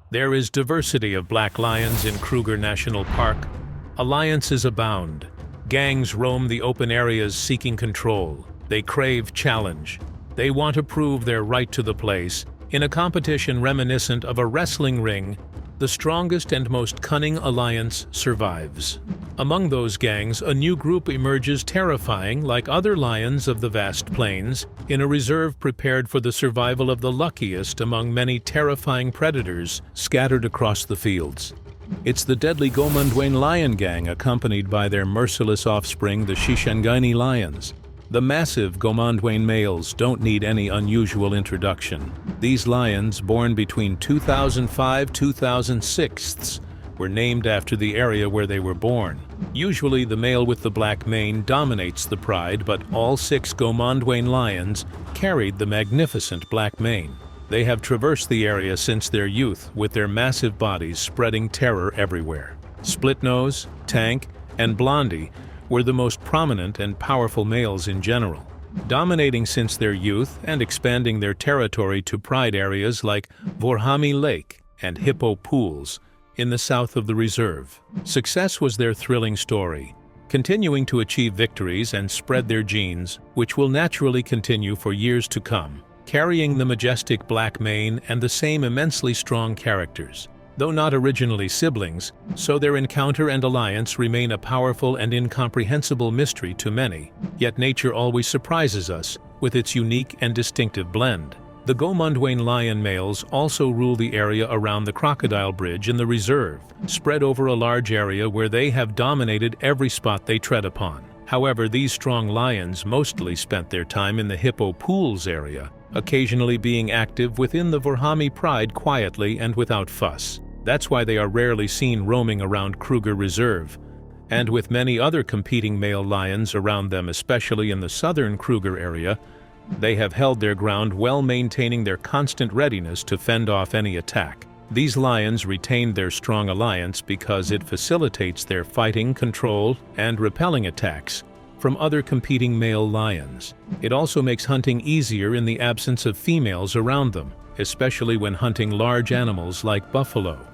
There is diversity of black lions in Kruger National Park. Alliances abound. Gangs roam the open areas seeking control. They crave challenge. They want to prove their right to the place. In a competition reminiscent of a wrestling ring, the strongest and most cunning alliance survives. Among those gangs, a new group emerges terrifying like other lions of the vast plains, in a reserve prepared for the survival of the luckiest among many terrifying predators scattered across the fields. It's the deadly Gomondwan lion gang accompanied by their merciless offspring, the Shishangeni lions. The massive Gomondwan males don't need any unusual introduction. These lions, born between 2005–2006, were named after the area where they were born. Usually the male with the black mane dominates the pride, but all 6 Gomondwan lions carried the magnificent black mane. They have traversed the area since their youth, with their massive bodies spreading terror everywhere. Splitnose, Tank, and Blondie were the most prominent and powerful males in general, dominating since their youth and expanding their territory to pride areas like Vorhami Lake and Hippo Pools in the south of the reserve. Success was their thrilling story, continuing to achieve victories and spread their genes, which will naturally continue for years to come, carrying the majestic black mane and the same immensely strong characters. Though not originally siblings, so their encounter and alliance remain a powerful and incomprehensible mystery to many, yet nature always surprises us with its unique and distinctive blend. The Gomondwan lion males also rule the area around the Crocodile Bridge in the reserve, spread over a large area where they have dominated every spot they tread upon. However, these strong lions mostly spent their time in the Hippo Pools area, occasionally being active within the Vorhami Pride quietly and without fuss. That's why they are rarely seen roaming around Kruger Reserve, and with many other competing male lions around them, especially in the southern Kruger area, they have held their ground, well maintaining their constant readiness to fend off any attack. These lions retained their strong alliance because it facilitates their fighting, control, and repelling attacks from other competing male lions. It also makes hunting easier in the absence of females around them, especially when hunting large animals like buffalo.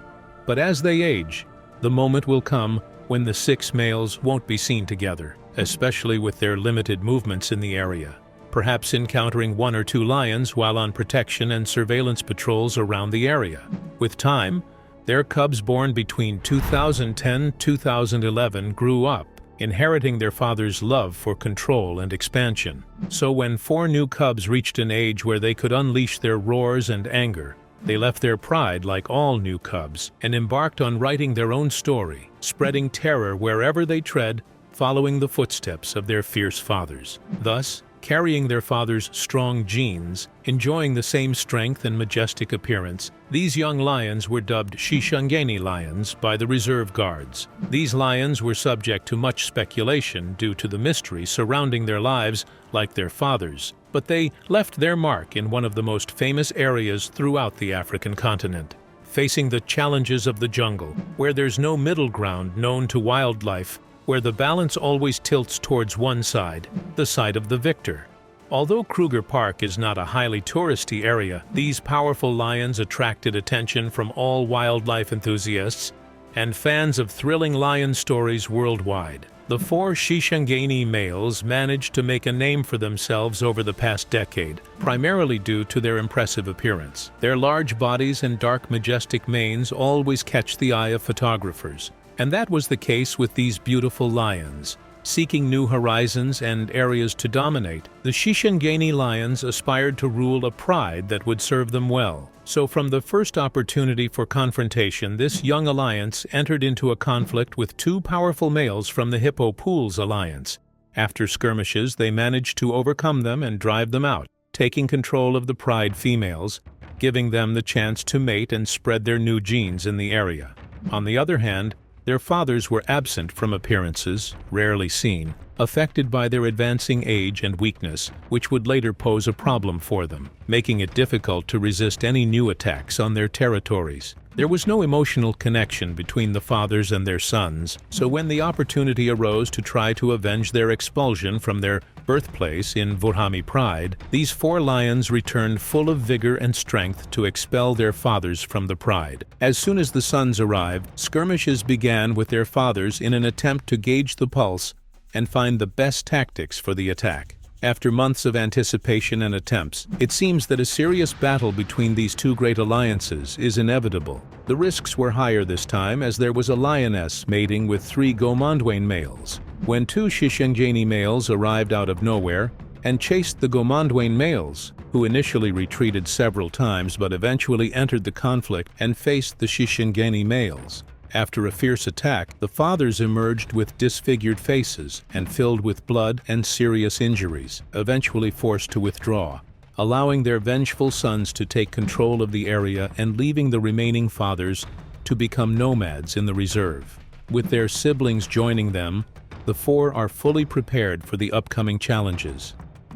But as they age, the moment will come when the 6 males won't be seen together, especially with their limited movements in the area, perhaps encountering 1 or 2 lions while on protection and surveillance patrols around the area. With time, their cubs born between 2010–2011 grew up, inheriting their father's love for control and expansion. So when 4 new cubs reached an age where they could unleash their roars and anger, they left their pride like all new cubs and embarked on writing their own story, spreading terror wherever they tread, following the footsteps of their fierce fathers. Thus, carrying their father's strong genes, enjoying the same strength and majestic appearance, these young lions were dubbed Shishangeni lions by the reserve guards. These lions were subject to much speculation due to the mystery surrounding their lives like their fathers, but they left their mark in one of the most famous areas throughout the African continent, facing the challenges of the jungle, where there's no middle ground known to wildlife, where the balance always tilts towards one side, the side of the victor. Although Kruger Park is not a highly touristy area, these powerful lions attracted attention from all wildlife enthusiasts and fans of thrilling lion stories worldwide. The 4 Shishangeni males managed to make a name for themselves over the past decade, primarily due to their impressive appearance. Their large bodies and dark majestic manes always catch the eye of photographers. And that was the case with these beautiful lions. Seeking new horizons and areas to dominate, the Shishangeni lions aspired to rule a pride that would serve them well. So from the first opportunity for confrontation, this young alliance entered into a conflict with 2 powerful males from the Hippo Pools alliance. After skirmishes, they managed to overcome them and drive them out, taking control of the pride females, giving them the chance to mate and spread their new genes in the area. On the other hand, their fathers were absent from appearances, rarely seen, affected by their advancing age and weakness, which would later pose a problem for them, making it difficult to resist any new attacks on their territories. There was no emotional connection between the fathers and their sons, so when the opportunity arose to try to avenge their expulsion from their birthplace in Vorhami Pride, these 4 lions returned full of vigor and strength to expel their fathers from the Pride. As soon as the sons arrived, skirmishes began with their fathers in an attempt to gauge the pulse and find the best tactics for the attack. After months of anticipation and attempts, it seems that a serious battle between these 2 great alliances is inevitable. The risks were higher this time as there was a lioness mating with 3 Gomondwan males. When 2 Shishangeni males arrived out of nowhere and chased the Gomondwan males, who initially retreated several times but eventually entered the conflict and faced the Shishangeni males. After a fierce attack, the fathers emerged with disfigured faces and filled with blood and serious injuries, eventually forced to withdraw, allowing their vengeful sons to take control of the area and leaving the remaining fathers to become nomads in the reserve. With their siblings joining them, the 4 are fully prepared for the upcoming challenges.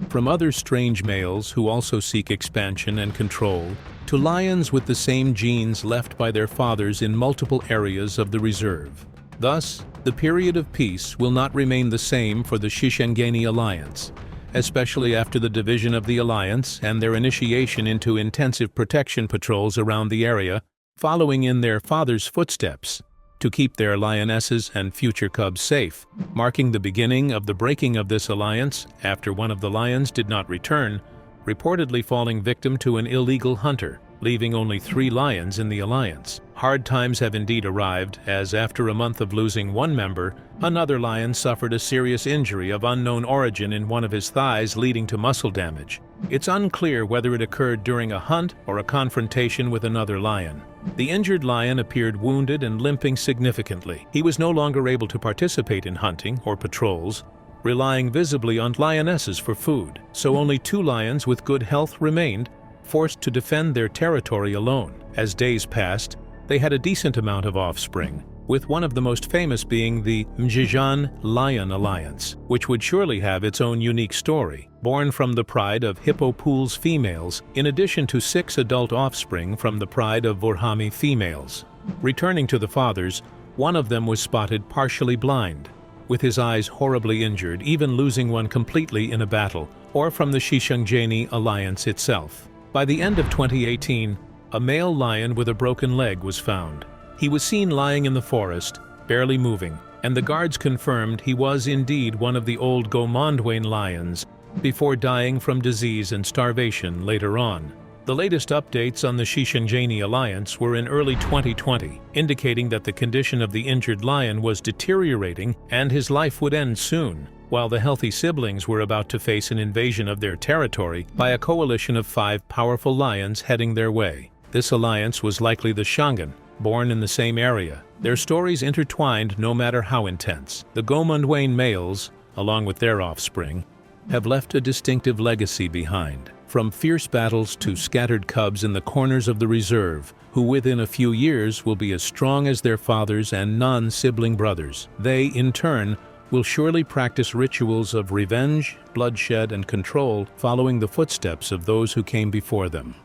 From other strange males who also seek expansion and control, to lions with the same genes left by their fathers in multiple areas of the reserve. Thus, the period of peace will not remain the same for the Shishangeni alliance, especially after the division of the alliance and their initiation into intensive protection patrols around the area, following in their fathers' footsteps, to keep their lionesses and future cubs safe, marking the beginning of the breaking of this alliance after one of the lions did not return, reportedly falling victim to an illegal hunter, leaving only 3 lions in the alliance. Hard times have indeed arrived, as after a month of losing 1 member, another lion suffered a serious injury of unknown origin in one of his thighs, leading to muscle damage. It's unclear whether it occurred during a hunt or a confrontation with another lion. The injured lion appeared wounded and limping significantly. He was no longer able to participate in hunting or patrols, relying visibly on lionesses for food, so only 2 lions with good health remained, forced to defend their territory alone. As days passed, they had a decent amount of offspring, with one of the most famous being the Mjijan Lion Alliance, which would surely have its own unique story, born from the pride of Hippopool's females, in addition to 6 adult offspring from the pride of Vorhami females. Returning to the fathers, one of them was spotted partially blind, with his eyes horribly injured, even losing one completely in a battle, or from the Shishangeni alliance itself. By the end of 2018, a male lion with a broken leg was found. He was seen lying in the forest, barely moving, and the guards confirmed he was indeed one of the old Gomondwan lions, before dying from disease and starvation later on. The latest updates on the Shishangeni alliance were in early 2020, indicating that the condition of the injured lion was deteriorating and his life would end soon, while the healthy siblings were about to face an invasion of their territory by a coalition of 5 powerful lions heading their way. This alliance was likely the Shangan, born in the same area. Their stories intertwined no matter how intense. The Gomondwan males, along with their offspring, have left a distinctive legacy behind. From fierce battles to scattered cubs in the corners of the reserve, who within a few years will be as strong as their fathers and non-sibling brothers. They, in turn, will surely practice rituals of revenge, bloodshed, and control, following the footsteps of those who came before them.